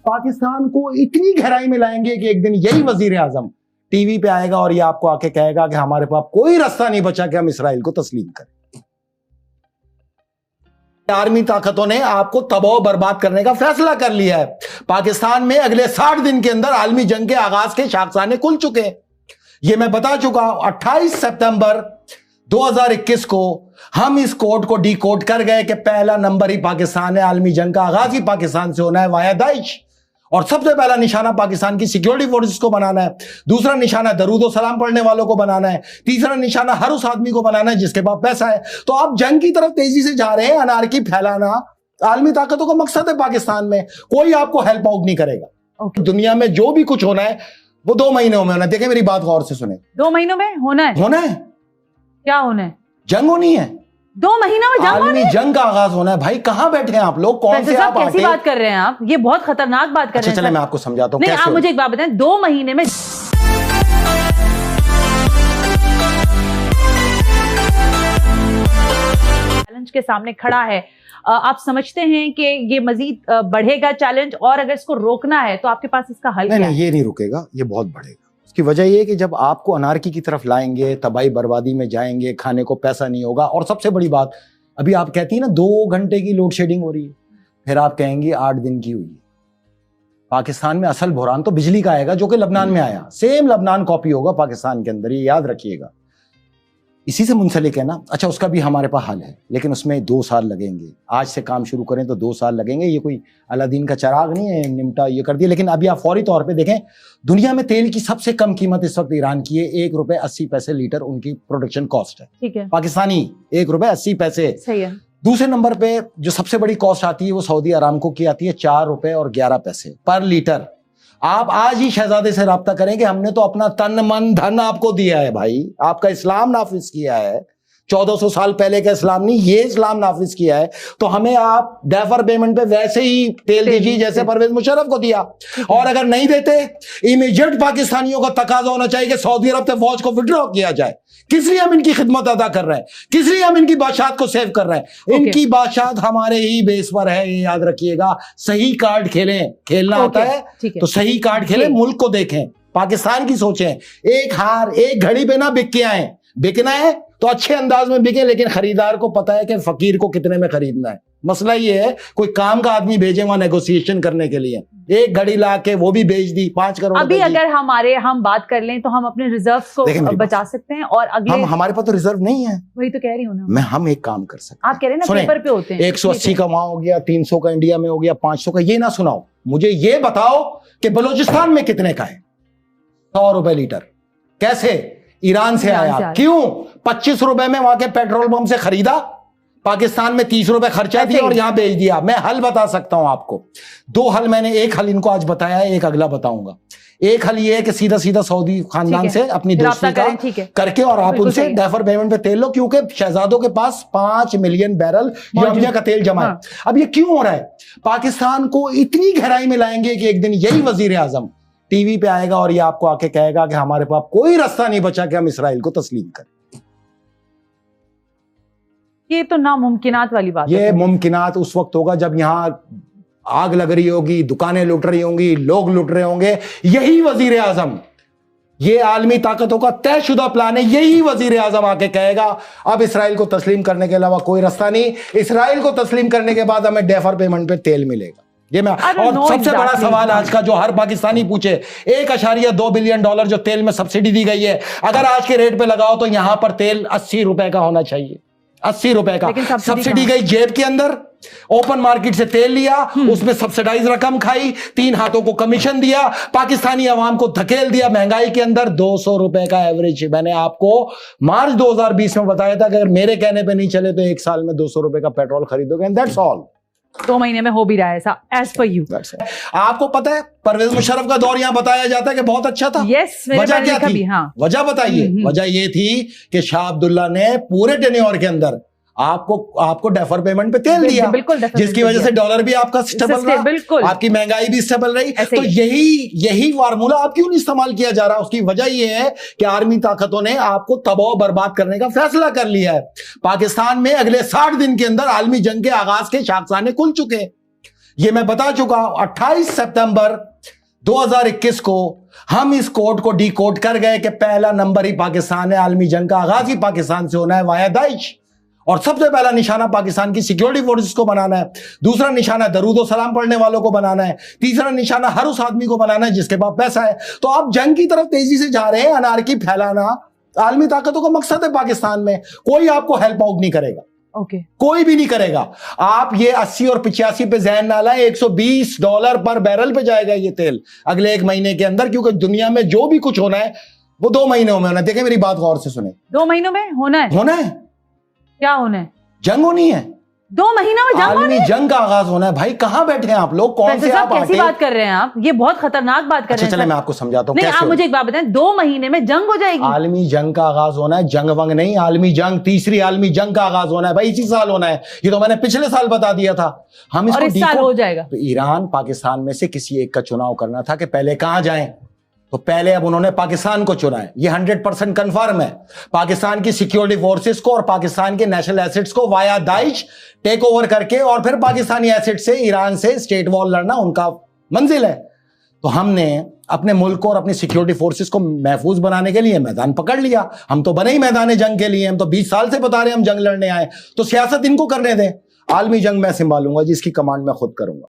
پاکستان کو اتنی گہرائی میں لائیں گے کہ ایک دن یہی وزیر اعظم ٹی وی پہ آئے گا اور یہ آپ کو آ کے کہے گا کہ ہمارے پاس کوئی راستہ نہیں بچا کہ ہم اسرائیل کو تسلیم کریں. آرمی طاقتوں نے آپ کو تباہ و برباد کرنے کا فیصلہ کر لیا ہے. پاکستان میں اگلے 60 دن کے اندر عالمی جنگ کے آغاز کے شاخسانے کھل چکے ہیں. یہ میں بتا چکا ہوں. 28 سپتمبر 2021 کو ہم اس کوڈ کو ڈی کوڈ کر گئے کہ پہلا نمبر ہی پاکستان ہے. عالمی جنگ کا آغاز ہی پاکستان سے ہونا ہے وایا داعش. اور سب سے پہلا نشانہ پاکستان کی سیکیورٹی فورسز کو بنانا ہے. دوسرا نشانہ درود و سلام پڑھنے والوں کو بنانا ہے. تیسرا نشانہ ہر اس آدمی کو بنانا ہے جس کے پاس پیسہ ہے. تو آپ جنگ کی طرف تیزی سے جا رہے ہیں. انارکی پھیلانا عالمی طاقتوں کا مقصد ہے پاکستان میں. کوئی آپ کو ہیلپ آؤٹ نہیں کرے گا. دنیا میں جو بھی کچھ ہونا ہے وہ 2 مہینوں میں ہونا ہے. دیکھیں میری بات غور سے سنیں. 2 مہینوں میں ہونا ہے. کیا ہونا ہے؟ جنگ ہونی ہے. 2 مہینوں میں جنگ عالمی جنگ کا آغاز ہونا ہے. بھائی کہاں بیٹھے ہیں آپ لوگ؟ کون سے آپ کیسی بات کر رہے ہیں آپ؟ یہ بہت خطرناک بات کر رہے ہیں. چلیں میں آپ کو سمجھاتا ہوں. نہیں آپ مجھے ایک بات بتائیں. 2 مہینے میں چیلنج کے سامنے کھڑا ہے. آپ سمجھتے ہیں کہ یہ مزید بڑھے گا چیلنج، اور اگر اس کو روکنا ہے تو آپ کے پاس اس کا حل کیا ہے؟ نہیں یہ نہیں رکے گا. یہ بہت بڑھے گا. اس کی وجہ یہ ہے کہ جب آپ کو انارکی کی طرف لائیں گے، تباہی بربادی میں جائیں گے، کھانے کو پیسہ نہیں ہوگا. اور سب سے بڑی بات ابھی آپ کہتی ہیں نا 2 گھنٹے کی لوڈ شیڈنگ ہو رہی ہے، پھر آپ کہیں گی 8 دن کی ہوئی ہے. پاکستان میں اصل بحران تو بجلی کا آئے گا جو کہ لبنان میں آیا. سیم لبنان کاپی ہوگا پاکستان کے اندر. یہ یاد رکھیے گا. اسی سے منسلک ہے نا. اچھا اس کا بھی ہمارے پاس حل ہے، لیکن اس میں 2 سال لگیں گے. آج سے کام شروع کریں تو 2 سال لگیں گے. یہ کوئی الادین کا چراغ نہیں ہے نمٹا یہ کر دیا. لیکن ابھی آپ فوری طور پہ دیکھیں دنیا میں تیل کی سب سے کم قیمت اس وقت ایران کی ہے. 1 روپے 80 پیسے لیٹر ان کی پروڈکشن کاسٹ ہے. ٹھیک ہے. پاکستانی 1 روپے 80 پیسے. صحیح ہے. دوسرے نمبر پہ جو سب سے بڑی کاسٹ آتی ہے وہ سعودی ارامکو کی آتی ہے 4 روپے اور 11 پیسے پر لیٹر. آپ آج ہی شہزادے سے رابطہ کریں کہ ہم نے تو اپنا تن من دھن آپ کو دیا ہے بھائی. آپ کا اسلام نافذ کیا ہے. 1400 سال پہلے کا اسلام نہیں، یہ اسلام نافذ کیا ہے. تو ہمیں آپ ڈیفر پیمنٹ پہ ویسے ہی تیل دیجیے جیسے پرویز مشرف کو دیا. اور اگر نہیں دیتے امیجیٹ پاکستانیوں کا تقاضا ہونا چاہیے کہ سعودی عرب سے فوج کو وڈرا کیا جائے. کس لیے ہم ان کی خدمت ادا کر رہے ہیں؟ کس لیے ہم ان کی بادشاہت کو سیو کر رہے ہیں؟ ان کی بادشاہت ہمارے ہی بیس پر ہے. یہ یاد رکھیے گا. صحیح کارڈ کھیلیں. کھیلنا آتا ہے تو صحیح کارڈ کھیلیں. ملک کو دیکھیں. پاکستان کی سوچیں. ایک ہار ایک گھڑی پہ نہ بک کے آئیں. بکنا ہے تو اچھے انداز میں بکیں، لیکن خریدار کو پتا ہے کہ فقیر کو کتنے میں خریدنا ہے. مسئلہ یہ ہے کوئی کام کا آدمی بھیجے وہاں نیگوسیشن کرنے کے لیے. ایک گھڑی لا کے وہ بھی بیچ دی 5 کروڑ. ابھی اگر ہم بات کر لیں تو ہم اپنے ریزروز کو بچا سکتے ہیں. اور ہمارے پاس تو ریزرو نہیں ہے. وہی تو کہہ رہی ہوں نا. ہم ایک کام کر سکتے ہیں. آپ کہہ رہے ہیں نا پیپر پہ ہوتے ہیں. 180 کا وہاں ہو گیا، 300 کا انڈیا میں ہو گیا، 500 کا. یہ نہ سناؤ مجھے، یہ بتاؤ کہ بلوچستان میں کتنے کا ہے. 100 روپے لیٹر. کیسے؟ ایران سے آیا. کیوں؟ 25 روپے میں وہاں کے پیٹرول پمپ سے خریدا، پاکستان میں 30 روپے خرچہ دیا اور یہاں بیچ دیا. میں حل بتا سکتا ہوں آپ کو. 2 حل میں نے. ایک حل ان کو آج بتایا ہے، ایک اگلا بتاؤں گا. ایک حل یہ ہے کہ سیدھا سعودی خاندان سے اپنی دوستی کا کر کے اور آپ ان سے ڈیفر پیمنٹ پہ تیل لو، کیونکہ شہزادوں کے پاس 5 ملین بیرل یومیہ کا تیل جمع ہے. اب یہ کیوں ہو رہا ہے؟ پاکستان کو اتنی گہرائی میں لائیں گے کہ ایک دن یہی وزیر اعظم ٹی وی پہ آئے گا اور یہ آپ کو آ کے کہے گا کہ ہمارے پاس کوئی راستہ نہیں بچا کہ ہم اسرائیل کو تسلیم کریں. یہ تو ناممکنات والی بات ہے. یہ ممکنات اس وقت ہوگا جب یہاں آگ لگ رہی ہوگی، دکانیں لٹ رہی ہوں گی، لوگ لٹ رہے ہوں گے. یہی وزیر اعظم، یہ عالمی طاقتوں کا طے شدہ پلان ہے. یہی وزیر اعظم آ کے کہے گا اب اسرائیل کو تسلیم کرنے کے علاوہ کوئی راستہ نہیں. اسرائیل کو تسلیم کرنے کے بعد ہمیں ڈیفر پیمنٹ پہ تیل ملے گا. اور سب سے بڑا سوال آج کا جو ہر پاکستانی پوچھے، $1.2 بلین جو تیل میں سبسڈی دی گئی ہے، اگر آج کے ریٹ پہ لگاؤ تو یہاں پر تیل 80 روپے کا ہونا چاہیے. 80 روپے کا. سبسڈی گئی جیب کے اندر. اوپن مارکیٹ سے تیل لیا، اس میں سبسڈائز رقم کھائی، 3 ہاتھوں کو کمیشن دیا، پاکستانی عوام کو دھکیل دیا مہنگائی کے اندر. 200 روپے کا ایوریج. میں نے آپ کو مارچ 2020 میں بتایا تھا کہ اگر میرے کہنے پہ نہیں چلے تو 1 سال میں 200 روپے کا پیٹرول خریدو گے. That's all. 2 مہینے میں ہو بھی رہا ہے ایسا ایز پر یو. آپ کو پتا ہے پرویز مشرف کا دور یہاں بتایا جاتا ہے کہ بہت اچھا تھا. وجہ کیا تھی؟ وجہ بتائیے. وجہ یہ تھی کہ شاہ عبداللہ نے پورے ٹینیور کے اندر آپ کو ڈیفر پیمنٹ پہ تیل دیا، جس کی وجہ سے ڈالر بھی آپ کا اسٹیبل رہا، آپ کی مہنگائی بھی اسٹیبل رہی. تو یہی فارمولا آپ کیوں نہیں استعمال کیا جا رہا؟ اس کی وجہ یہ ہے کہ عالمی طاقتوں نے آپ کو تباہ و برباد کرنے کا فیصلہ کر لیا ہے. پاکستان میں اگلے 60 دن کے اندر عالمی جنگ کے آغاز کے شاخسانے کھل چکے ہیں. یہ میں بتا چکا ہوں. 28 سپتمبر 2021 کو ہم اس کوڈ کو ڈی کوڈ کر گئے کہ پہلا نمبر ہی پاکستان ہے. عالمی جنگ کا آغاز ہی پاکستان سے ہونا ہے وایا داعش, اور سب سے پہلا نشانہ پاکستان کی سیکیورٹی فورسز کو بنانا ہے. دوسرا نشانہ درود و سلام پڑھنے والوں کو بنانا ہے. تیسرا نشانہ ہر اس آدمی کو بنانا ہے جس کے پاس پیسہ ہے. تو آپ جنگ کی طرف تیزی سے جا رہے ہیں, انارکی پھیلانا عالمی طاقتوں کا مقصد ہے پاکستان میں. کوئی آپ کو ہیلپ آؤٹ نہیں کرے گا, کوئی بھی نہیں کرے گا. آپ یہ 80 اور 85 پہ ذہن نہ لائیں, $120 پر بیرل پہ جائے گا یہ تیل اگلے 1 مہینے کے اندر, کیونکہ دنیا میں جو بھی کچھ ہونا ہے وہ 2 مہینوں میں ہونا ہے. دیکھیں میری بات غور سے سنیں, 2 مہینوں میں ہونا ہے. کیا ہونا ہے؟ جنگ ہونی ہے. 2 مہینوں میں عالمی جنگ کا آغاز ہونا ہے. بھائی کہاں بیٹھے ہیں آپ لوگ, کون سے آپ کیسی بات کر رہے ہیں آپ, یہ بہت خطرناک بات کر رہے ہیں. چلے میں آپ کو سمجھاتا ہوں. نہیں آپ مجھے ایک بات بتائیں, 2 مہینے میں جنگ ہو جائے گی؟ عالمی جنگ کا آغاز ہونا ہے, جنگ ونگ نہیں, عالمی جنگ, تیسری عالمی جنگ کا آغاز ہونا ہے. بھائی اسی سال ہونا ہے, یہ تو میں نے پچھلے سال بتا دیا تھا. ہم اس کو سال ہو جائے گا. ایران پاکستان میں سے کسی ایک کا چناؤ کرنا تھا کہ پہلے کہاں جائیں, تو پہلے اب انہوں نے پاکستان کو چنا ہے. یہ 100% کنفرم ہے. پاکستان کی سیکیورٹی فورسز کو اور پاکستان کے نیشنل ایسٹس کو وایا داعش ٹیک اوور کر کے اور پھر پاکستانی ایسٹ سے ایران سے اسٹیٹ وار لڑنا ان کا منزل ہے. تو ہم نے اپنے ملک کو اور اپنی سیکیورٹی فورسز کو محفوظ بنانے کے لیے میدان پکڑ لیا. ہم تو بنے ہی میدان جنگ کے لیے, ہم تو 20 سال سے بتا رہے ہیں ہم جنگ لڑنے آئے. تو سیاست ان کو کرنے دیں, عالمی جنگ میں سنبھالوں گا, جس کی کمانڈ میں خود کروں گا.